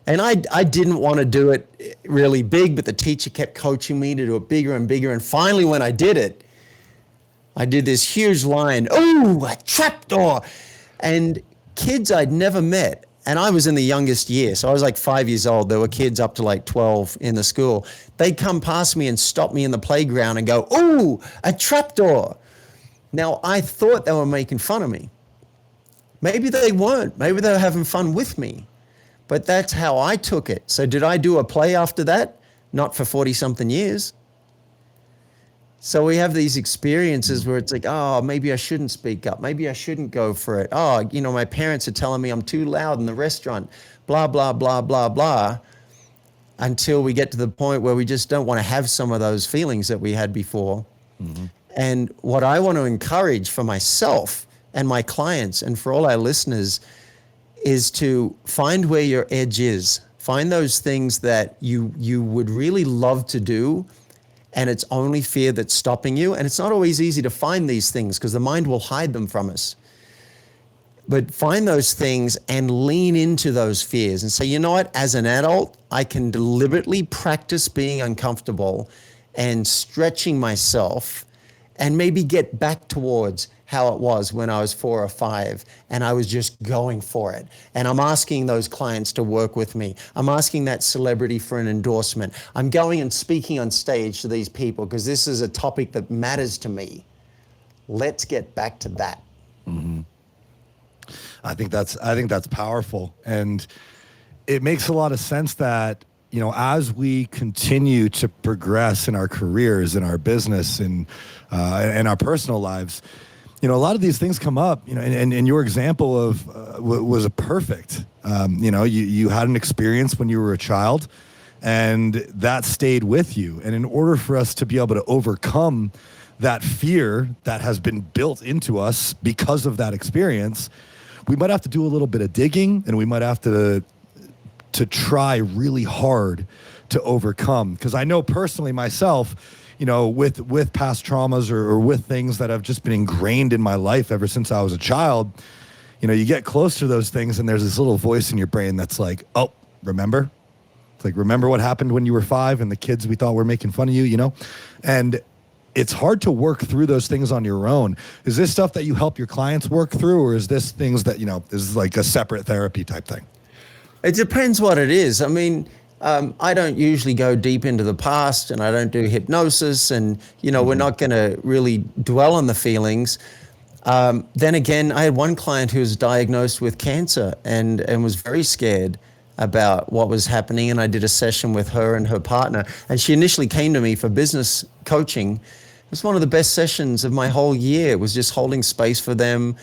And I didn't want to do it really big, but the teacher kept coaching me to do it bigger and bigger. And finally, when I did it, I did this huge line, ooh, a trapdoor. And kids I'd never met, and I was in the youngest year, so I was like 5 years old. There were kids up to like 12 in the school. They'd come past me and stop me in the playground and go, ooh, a trapdoor. Now, I thought they were making fun of me. Maybe they weren't. Maybe they were having fun with me. But that's how I took it. So did I do a play after that? Not for 40-something years. So we have these experiences where it's like, oh, maybe I shouldn't speak up. Maybe I shouldn't go for it. Oh, my parents are telling me I'm too loud in the restaurant. Blah, blah, blah, blah, blah. Until we get to the point where we just don't want to have some of those feelings that we had before. Mm-hmm. And what I want to encourage for myself and my clients and for all our listeners is to find where your edge is. Find those things that you would really love to do, and it's only fear that's stopping you. And it's not always easy to find these things because the mind will hide them from us. But find those things and lean into those fears and say, you know what, as an adult, I can deliberately practice being uncomfortable and stretching myself and maybe get back towards how it was when I was 4 or 5 and I was just going for it. And I'm asking those clients to work with me. I'm asking that celebrity for an endorsement. I'm going and speaking on stage to these people because this is a topic that matters to me. Let's get back to that. Mm-hmm. I think that's powerful. And it makes a lot of sense that, as we continue to progress in our careers, in our business, and in our personal lives, a lot of these things come up, and your example of was perfect. You had an experience when you were a child, and that stayed with you. And in order for us to be able to overcome that fear that has been built into us because of that experience, we might have to do a little bit of digging, and we might have to try really hard to overcome. Because I know personally myself, with past traumas or with things that have just been ingrained in my life ever since I was a child, you get close to those things and there's this little voice in your brain that's like, oh, remember? It's like, remember what happened when you were 5 and the kids we thought were making fun of you, And it's hard to work through those things on your own. Is this stuff that you help your clients work through, or is this things that, is like a separate therapy type thing? It depends what it is. I mean, I don't usually go deep into the past, and I don't do hypnosis, and, we're not going to really dwell on the feelings. Then again, I had one client who was diagnosed with cancer and was very scared about what was happening. And I did a session with her and her partner. And she initially came to me for business coaching. It was one of the best sessions of my whole year. It was just holding space for them.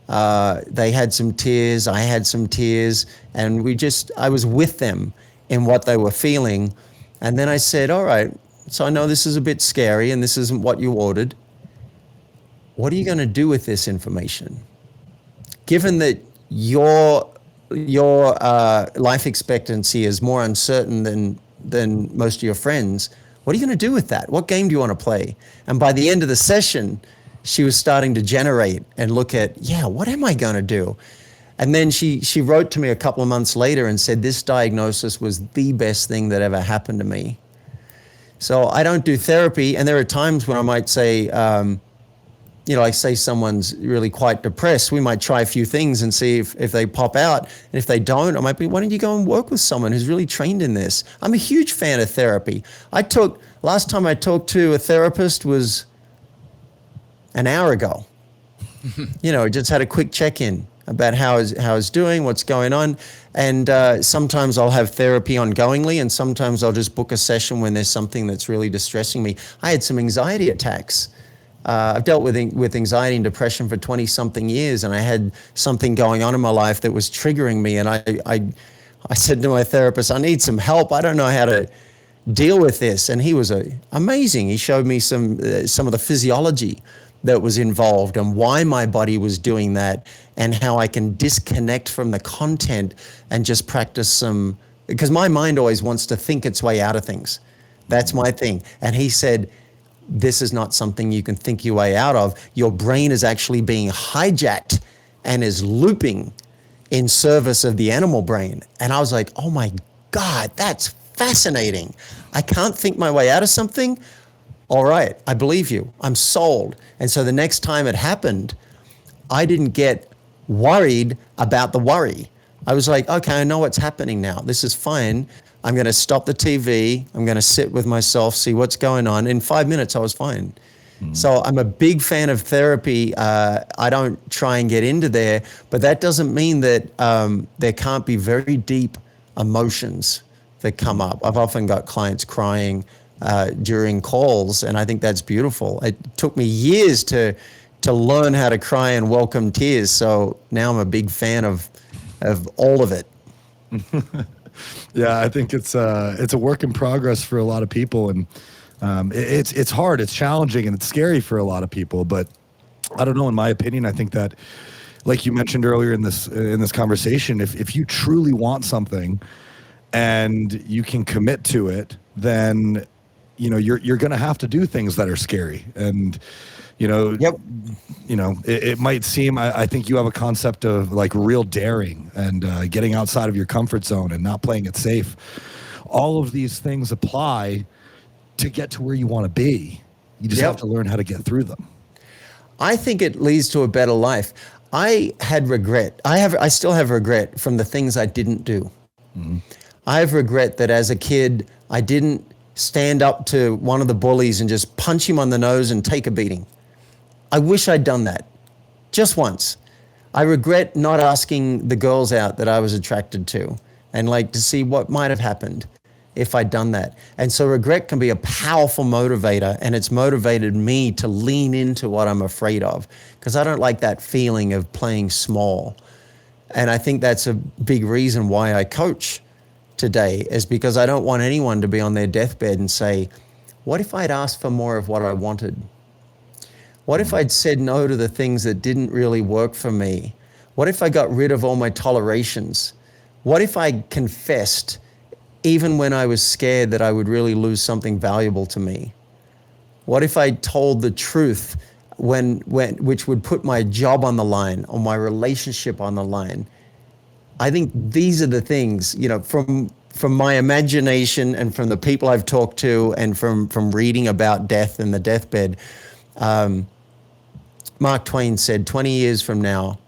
They had some tears, I had some tears, and I was with them in what they were feeling. And then I said, all right, so I know this is a bit scary and this isn't what you ordered. What are you going to do with this information? Given that your life expectancy is more uncertain than most of your friends, what are you going to do with that? What game do you want to play? And by the end of the session, she was starting to generate and look at, what am I going to do? And then she wrote to me a couple of months later and said, this diagnosis was the best thing that ever happened to me. So I don't do therapy. And there are times when I might say, like say someone's really quite depressed, we might try a few things and see if they pop out. And if they don't, I might be, why don't you go and work with someone who's really trained in this? I'm a huge fan of therapy. Last time I talked to a therapist was an hour ago. Just had a quick check-in about how I was doing, what's going on. And sometimes I'll have therapy ongoingly, and sometimes I'll just book a session when there's something that's really distressing me. I had some anxiety attacks. I've dealt with anxiety and depression for 20-something years, and I had something going on in my life that was triggering me. And I said to my therapist, I need some help. I don't know how to deal with this. And he was amazing. He showed me some of the physiology that was involved and why my body was doing that, and how I can disconnect from the content and just practice because my mind always wants to think its way out of things. That's my thing. And he said, this is not something you can think your way out of. Your brain is actually being hijacked and is looping in service of the animal brain. And I was like, oh my God, that's fascinating. I can't think my way out of something. All right, I believe you. I'm sold. And so the next time it happened, I didn't get worried about the worry. I was like, okay, I know what's happening now. This is fine. I'm going to stop the TV. I'm going to sit with myself, see what's going on. In 5 minutes, I was fine. So I'm a big fan of therapy. I don't try and get into there, but that doesn't mean that there can't be very deep emotions that come up. I've often got clients crying during calls, and I think that's beautiful. It took me years to learn how to cry and welcome tears. So now I'm a big fan of all of it. Yeah, I think it's a work in progress for a lot of people, and it's hard, it's challenging, and it's scary for a lot of people. But I don't know. In my opinion, I think that, like you mentioned earlier in this conversation, if you truly want something and you can commit to it, then you're going to have to do things that are scary. And Yep. It might seem, I think you have a concept of like real daring and getting outside of your comfort zone and not playing it safe. All of these things apply to get to where you want to be. You just have to learn how to get through them. I think it leads to a better life. I had regret. I still have regret from the things I didn't do. Mm-hmm. I have regret that as a kid, I didn't stand up to one of the bullies and just punch him on the nose and take a beating. I wish I'd done that just once. I regret not asking the girls out that I was attracted to and like to see what might have happened if I'd done that. And so regret can be a powerful motivator, and it's motivated me to lean into what I'm afraid of, because I don't like that feeling of playing small. And I think that's a big reason why I coach today, is because I don't want anyone to be on their deathbed and say, what if I'd asked for more of what I wanted? What if I'd said no to the things that didn't really work for me? What if I got rid of all my tolerations? What if I confessed even when I was scared that I would really lose something valuable to me? What if I told the truth which would put my job on the line or my relationship on the line? I think these are the things, from my imagination and from the people I've talked to and from reading about death and the deathbed. Mark Twain said, 20 years from now,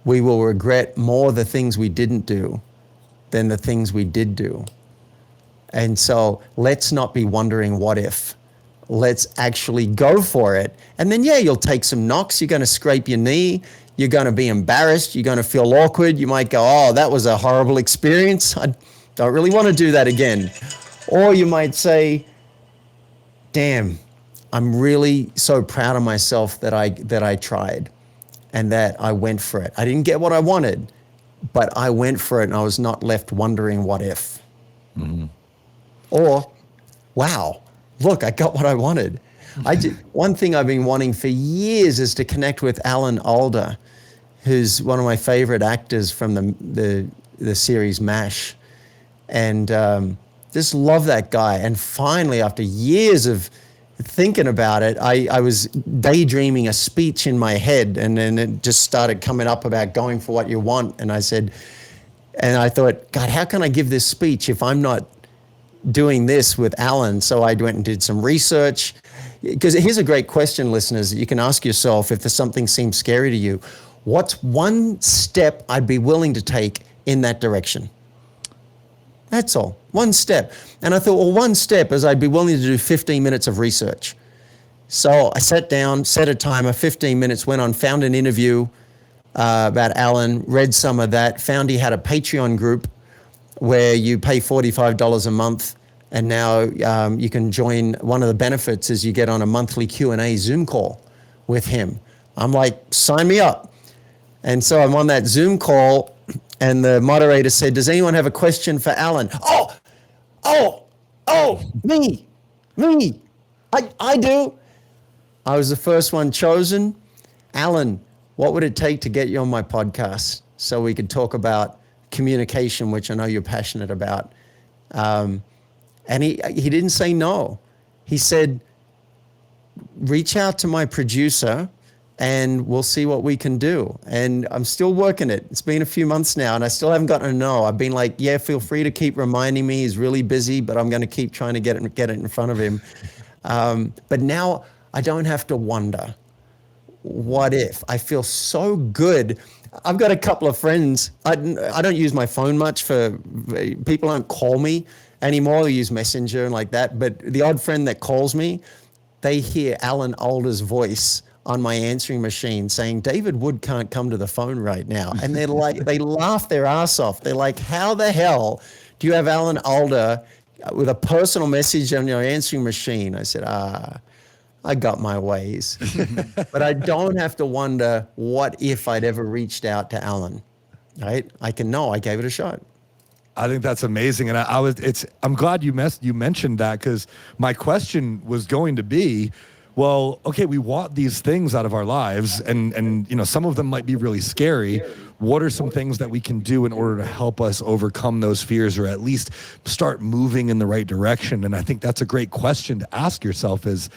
we will regret more the things we didn't do than the things we did do. And so let's not be wondering what if. Let's actually go for it. And then, you'll take some knocks. You're going to scrape your knee. You're going to be embarrassed. You're going to feel awkward. You might go, oh, that was a horrible experience. I don't really want to do that again. Or you might say, damn, I'm really so proud of myself that I tried and that I went for it. I didn't get what I wanted, but I went for it and I was not left wondering what if. Mm-hmm. Or, wow, look, I got what I wanted. One thing I've been wanting for years is to connect with Alan Alda, who's one of my favorite actors from the series MASH. And just love that guy. And finally, after years of thinking about it, I was daydreaming a speech in my head, and then it just started coming up about going for what you want. And I thought, God, how can I give this speech if I'm not doing this with Alan? So I went and did some research. Because here's a great question, listeners, that you can ask yourself if there's something seems scary to you. What's one step I'd be willing to take in that direction? That's all, one step. And I thought, well, one step is I'd be willing to do 15 minutes of research. So I sat down, set a timer, 15 minutes, went on, found an interview about Alan, read some of that, found he had a Patreon group where you pay $45 a month. And now you can join. One of the benefits is you get on a monthly Q&A Zoom call with him. I'm like, sign me up. And so I'm on that Zoom call, and the moderator said, does anyone have a question for Alan? Me. I do. I was the first one chosen. Alan, what would it take to get you on my podcast so we could talk about communication, which I know you're passionate about? And he didn't say no. He said, reach out to my producer and we'll see what we can do. And I'm still working it. It's been a few months now and I still haven't gotten a no. I've been like, yeah, feel free to keep reminding me. He's really busy, but I'm going to keep trying to get it in front of him. But now I don't have to wonder, what if? I feel so good. I've got a couple of friends. I don't use my phone much people don't call me anymore. They use Messenger and like that. But the odd friend that calls me, they hear Alan Alda's voice on my answering machine saying, David Wood can't come to the phone right now. And they're like, they laugh their ass off. They're like, how the hell do you have Alan Alda with a personal message on your answering machine? I said, I got my ways. But I don't have to wonder what if I'd ever reached out to Alan, right? I gave it a shot. I think that's amazing. And I'm glad you mentioned that, because my question was going to be, well, okay, we want these things out of our lives and some of them might be really scary. What are some things that we can do in order to help us overcome those fears, or at least start moving in the right direction? And I think that's a great question to ask yourself, is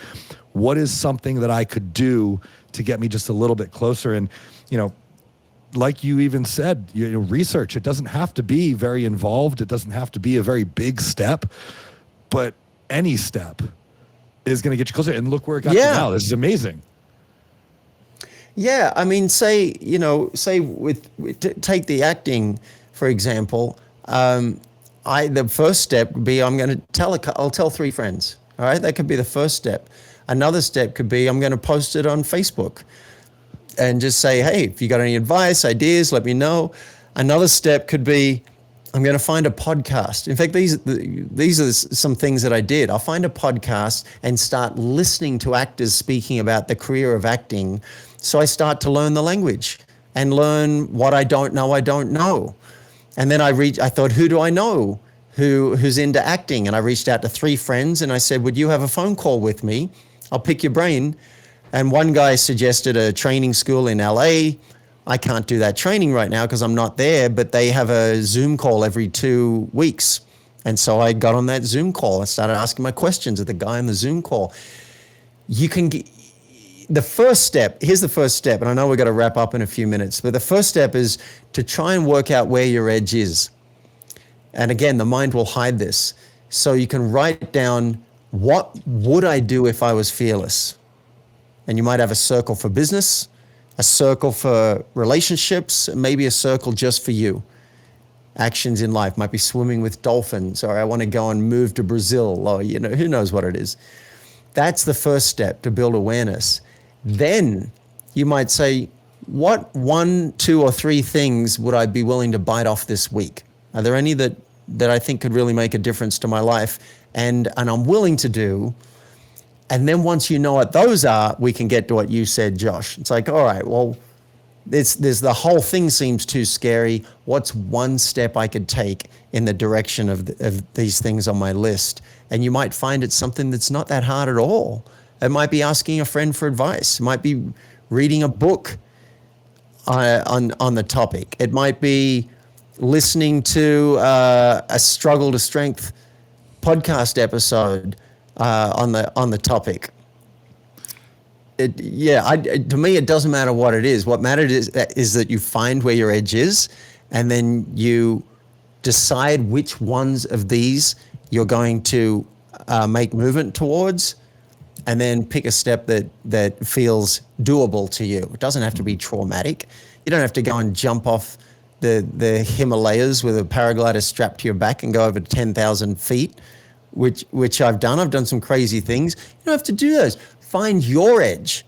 what is something that I could do to get me just a little bit closer? And, like you even said, research, it doesn't have to be very involved. It doesn't have to be a very big step, but any step is going to get you closer. And look where it got you now. This is amazing. Yeah. I mean, take the acting, for example. The first step would be, I'll tell 3 friends. All right. That could be the first step. Another step could be, I'm going to post it on Facebook and just say, hey, if you got any advice, ideas, let me know. Another step could be, I'm going to find a podcast. In fact, these are some things that I did. I'll find a podcast and start listening to actors speaking about the career of acting. So I start to learn the language and learn what I don't know. And then I thought, who do I know who's into acting? And I reached out to 3 friends and I said, would you have a phone call with me? I'll pick your brain. And one guy suggested a training school in LA. I can't do that training right now because I'm not there, but they have a Zoom call every 2 weeks. And so I got on that Zoom call and started asking my questions of the guy on the Zoom call. you can get, the first step, here's the first step, and I know we're going to wrap up in a few minutes, but the first step is to try and work out where your edge is. And again, the mind will hide this. So you can write down, what would I do if I was fearless? And you might have a circle for business, a circle for relationships, maybe a circle just for you. Actions in life might be swimming with dolphins, or I want to go and move to Brazil, or who knows what it is. That's the first step to build awareness. Then you might say, what 1, 2, or 3 things would I be willing to bite off this week? Are there any that I think could really make a difference to my life and I'm willing to do? And then once you know what those are, we can get to what you said, Josh. It's like, all right, well, there's the whole thing seems too scary. What's one step I could take in the direction of these things on my list? And you might find it's something that's not that hard at all. It might be asking a friend for advice. It might be reading a book on the topic. It might be listening to a Struggle to Strength podcast episode on the topic. To me, it doesn't matter what it is. What matters is that you find where your edge is, and then you decide which ones of these you're going to make movement towards, and then pick a step that feels doable to you. It doesn't have to be traumatic. You don't have to go and jump off the Himalayas with a paraglider strapped to your back and go over 10,000 feet, which I've done. I've done some crazy things. You don't have to do those. Find your edge.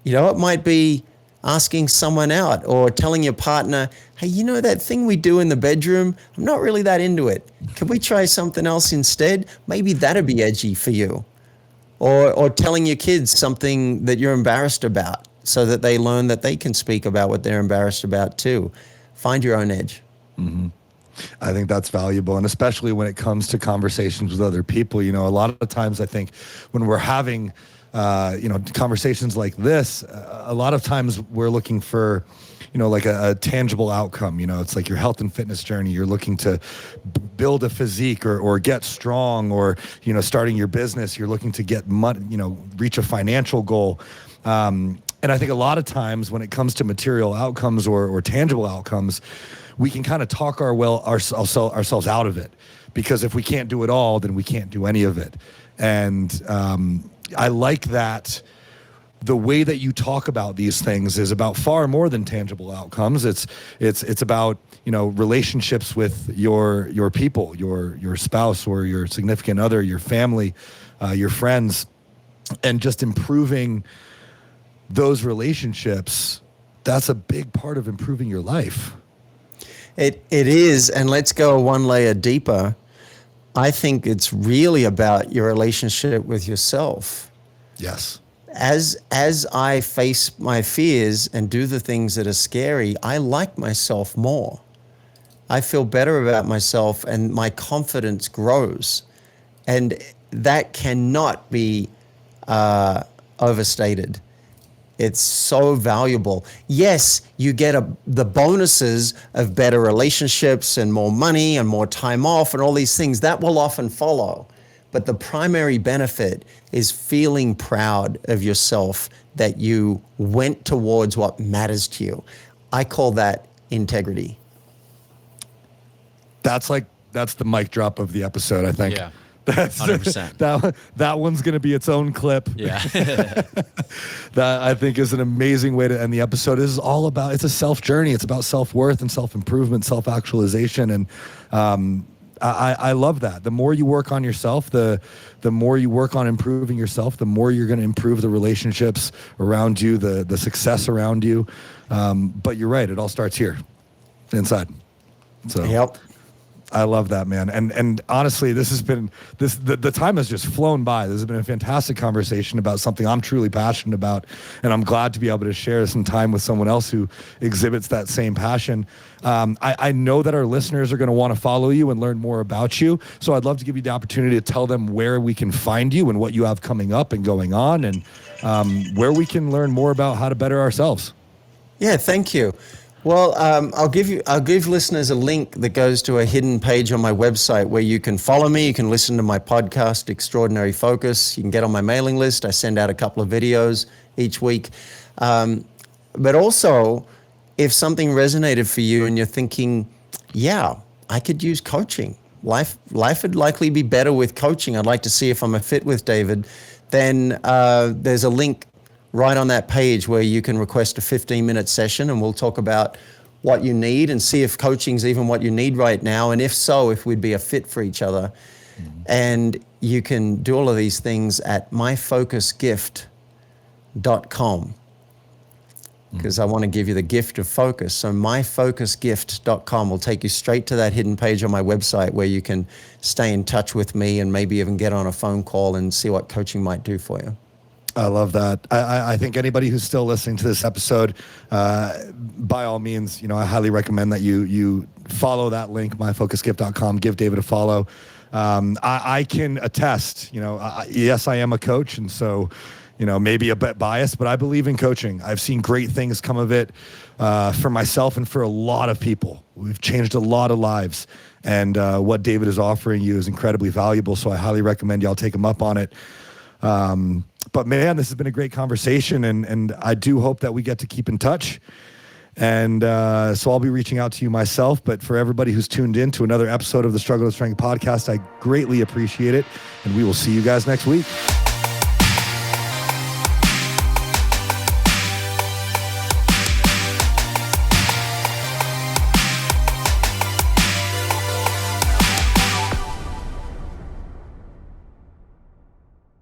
It might be asking someone out or telling your partner, hey, that thing we do in the bedroom, I'm not really that into it. Can we try something else instead? Maybe that'd be edgy for you. Or telling your kids something that you're embarrassed about so that they learn that they can speak about what they're embarrassed about too. Find your own edge. Mm-hmm. I think that's valuable. And especially when it comes to conversations with other people, a lot of times I think when we're having, conversations like this, a lot of times we're looking for, like a tangible outcome. It's like your health and fitness journey. You're looking to build a physique or get strong, or, starting your business. You're looking to get money, reach a financial goal. And I think a lot of times when it comes to material outcomes or tangible outcomes, we can kind of talk ourselves out of it, because if we can't do it all, then we can't do any of it. And I like that the way that you talk about these things is about far more than tangible outcomes. It's about, relationships with your people, your spouse or your significant other, your family, your friends, and just improving those relationships. That's a big part of improving your life. It is, and let's go one layer deeper. I think it's really about your relationship with yourself. Yes. As I face my fears and do the things that are scary, I like myself more. I feel better about myself, and my confidence grows. And that cannot be overstated. It's so valuable. Yes, you get the bonuses of better relationships and more money and more time off and all these things. That will often follow. But the primary benefit is feeling proud of yourself that you went towards what matters to you. I call that integrity. That's the mic drop of the episode, I think. Yeah. That's 100%. That one's going to be its own clip. Yeah. That I think is an amazing way to end the episode. This is all about, it's a self journey. It's about self-worth and self-improvement, self-actualization. And I love that. The more you work on yourself, the more you work on improving yourself, the more you're going to improve the relationships around you, the success around you. But you're right. It all starts here, inside. So. Yep. I love that, man. And honestly, the time has just flown by. This has been a fantastic conversation about something I'm truly passionate about. And I'm glad to be able to share some time with someone else who exhibits that same passion. I know that our listeners are going to want to follow you and learn more about you. So I'd love to give you the opportunity to tell them where we can find you and what you have coming up and going on, and where we can learn more about how to better ourselves. Yeah, thank you. Well, I'll give listeners a link that goes to a hidden page on my website where you can follow me. You can listen to my podcast, Extraordinary Focus. You can get on my mailing list. I send out a couple of videos each week. But also, if something resonated for you and you're thinking, yeah, I could use coaching. Life would likely be better with coaching. I'd like to see if I'm a fit with David. Then there's a link right on that page where you can request a 15-minute session, and we'll talk about what you need and see if coaching's even what you need right now, and if so, if we'd be a fit for each other. Mm-hmm. And you can do all of these things at myfocusgift.com, because I want to give you the gift of focus. So myfocusgift.com will take you straight to that hidden page on my website where you can stay in touch with me and maybe even get on a phone call and see what coaching might do for you. I love that. I think anybody who's still listening to this episode, by all means, I highly recommend that you follow that link, myfocusgift.com. Give David a follow. I can attest, yes, I am a coach, and so, maybe a bit biased, but I believe in coaching. I've seen great things come of it for myself and for a lot of people. We've changed a lot of lives, and what David is offering you is incredibly valuable. So I highly recommend y'all take him up on it. But man, this has been a great conversation, and I do hope that we get to keep in touch. And so I'll be reaching out to you myself. But for everybody who's tuned in to another episode of the Struggle to Strength podcast, I greatly appreciate it. And we will see you guys next week.